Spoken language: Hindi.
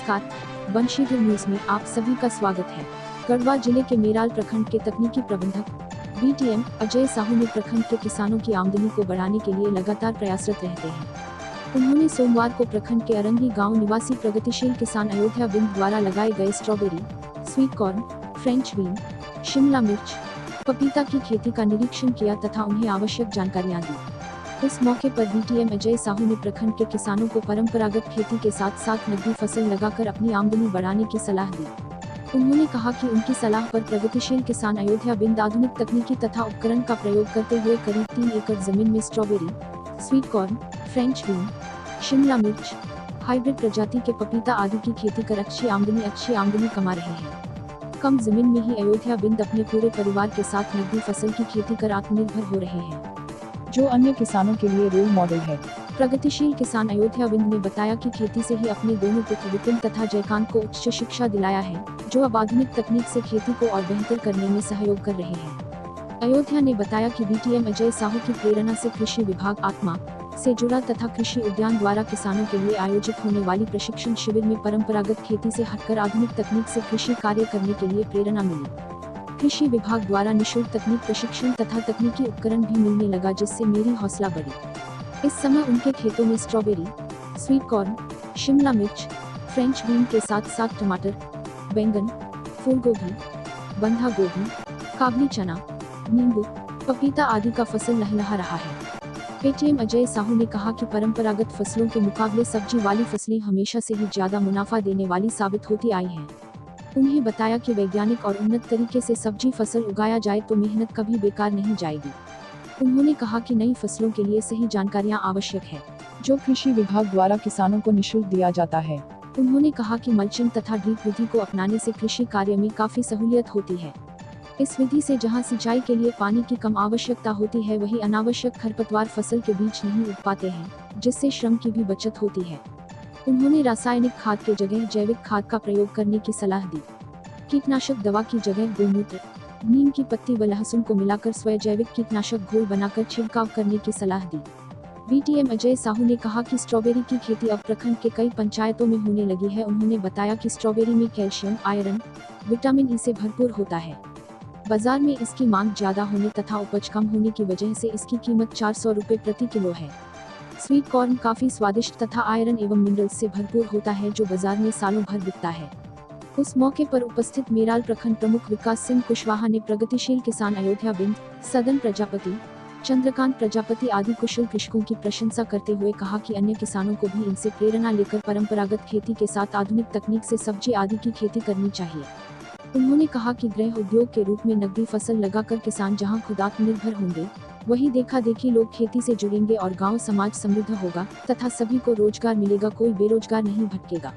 नमस्कार, वंशीधर न्यूज में आप सभी का स्वागत है। गढ़वा जिले के मेराल प्रखंड के तकनीकी प्रबंधक बीटीएम अजय साहू ने प्रखंड के किसानों की आमदनी को बढ़ाने के लिए लगातार प्रयासरत रहते हैं। उन्होंने सोमवार को प्रखंड के अरंगी गांव निवासी प्रगतिशील किसान अयोध्या बिंद द्वारा लगाए गए strawberry, sweet corn, French bean, Shimla मिर्च, पपीता की खेती का निरीक्षण किया तथा उन्हें आवश्यक जानकारियां दी। इस मौके पर बीटीएम अजय साहू ने प्रखंड के किसानों को परंपरागत खेती के साथ साथ नकदी फसल लगाकर अपनी आमदनी बढ़ाने की सलाह दी। उन्होंने कहा कि उनकी सलाह पर प्रगतिशील किसान अयोध्या बिंद आधुनिक तकनीकी तथा उपकरण का प्रयोग करते हुए करीब 3 एकड़ जमीन में strawberry, sweet corn, French bean, Shimla मिर्च, हाइब्रिड प्रजाति के पपीता आदि की खेती कर अच्छी आमदनी कमा रहे हैं। कम जमीन में ही अयोध्या बिंद अपने पूरे परिवार के साथ नकदी फसल की खेती कर आत्मनिर्भर हो रहे हैं, जो अन्य किसानों के लिए रोल मॉडल है। प्रगतिशील किसान अयोध्या बिंद ने बताया कि खेती से ही अपने दोनों पुत्र विपिन तथा जयकांत को उच्च शिक्षा दिलाया है, जो अब आधुनिक तकनीक से खेती को और बेहतर करने में सहयोग कर रहे हैं। अयोध्या ने बताया कि बीटीएम अजय साहू की प्रेरणा से कृषि विभाग आत्मा से जुड़ा तथा कृषि उद्यान द्वारा किसानों के लिए आयोजित होने वाली प्रशिक्षण शिविर में परंपरागत खेती से हटकर आधुनिक तकनीक से कृषि कार्य करने के लिए प्रेरणा मिली। कृषि विभाग द्वारा निःशुल्क तकनीक प्रशिक्षण तथा तकनीकी उपकरण भी मिलने लगा, जिससे मेरी हौसला बढ़ी। इस समय उनके खेतों में स्ट्रॉबेरी, स्वीट कॉर्न, शिमला मिर्च, फ्रेंच बीन के साथ साथ टमाटर, बैंगन, फूलगोभी, बंधा गोभी, काबली चना, नींबू, पपीता आदि का फसल लहलहा रहा है। बीटीएम अजय साहू ने कहा कि परंपरागत फसलों के मुकाबले सब्जी वाली फसलें हमेशा से ही ज्यादा मुनाफा देने वाली साबित होती आई हैं। उन्हें बताया कि वैज्ञानिक और उन्नत तरीके से सब्जी फसल उगाया जाए तो मेहनत कभी बेकार नहीं जाएगी। उन्होंने कहा कि नई फसलों के लिए सही जानकारियां आवश्यक है, जो कृषि विभाग द्वारा किसानों को निःशुल्क दिया जाता है। उन्होंने कहा कि मल्चिंग तथा ड्रिप विधि को अपनाने से कृषि कार्य में काफी सहूलियत होती है। इस विधि से जहां सिंचाई के लिए पानी की कम आवश्यकता होती है, वहीं अनावश्यक खरपतवार फसल के बीच नहीं उग पाते हैं, जिससे श्रम की भी बचत होती है। उन्होंने रासायनिक खाद के जगह जैविक खाद का प्रयोग करने की सलाह दी। कीटनाशक दवा की जगह गोमूत्र, नीम की पत्ती व लहसुन को मिलाकर स्वजैविक कीटनाशक घोल बनाकर छिड़काव करने की सलाह दी। बीटीएम अजय साहू ने कहा कि स्ट्रॉबेरी की खेती अब प्रखंड के कई पंचायतों में होने लगी है। उन्होंने बताया कि स्ट्रॉबेरी में कैल्शियम, आयरन, विटामिन ई से भरपूर होता है। बाजार में इसकी मांग ज्यादा होने तथा उपज कम होने की वजह से इसकी कीमत 400 रुपए प्रति किलो है। स्वीट कॉर्न काफी स्वादिष्ट तथा आयरन एवं मिनरल्स से भरपूर होता है, जो बाजार में सालों भर बिकता है। उस मौके पर उपस्थित मेराल प्रखंड प्रमुख विकास सिंह कुशवाहा ने प्रगतिशील किसान अयोध्या बिंद, सदन प्रजापति, चंद्रकांत प्रजापति आदि कुशल कृषकों की प्रशंसा करते हुए कहा कि अन्य किसानों को भी इनसे प्रेरणा लेकर परंपरागत खेती के साथ आधुनिक तकनीक से सब्जी आदि की खेती करनी चाहिए। उन्होंने कहा कि गृह उद्योग के रूप में नकदी फसल लगाकर किसान जहां खुद आत्मनिर्भर होंगे, वही देखा देखी लोग खेती से जुड़ेंगे और गांव समाज समृद्ध होगा तथा सभी को रोजगार मिलेगा, कोई बेरोजगार नहीं भटकेगा।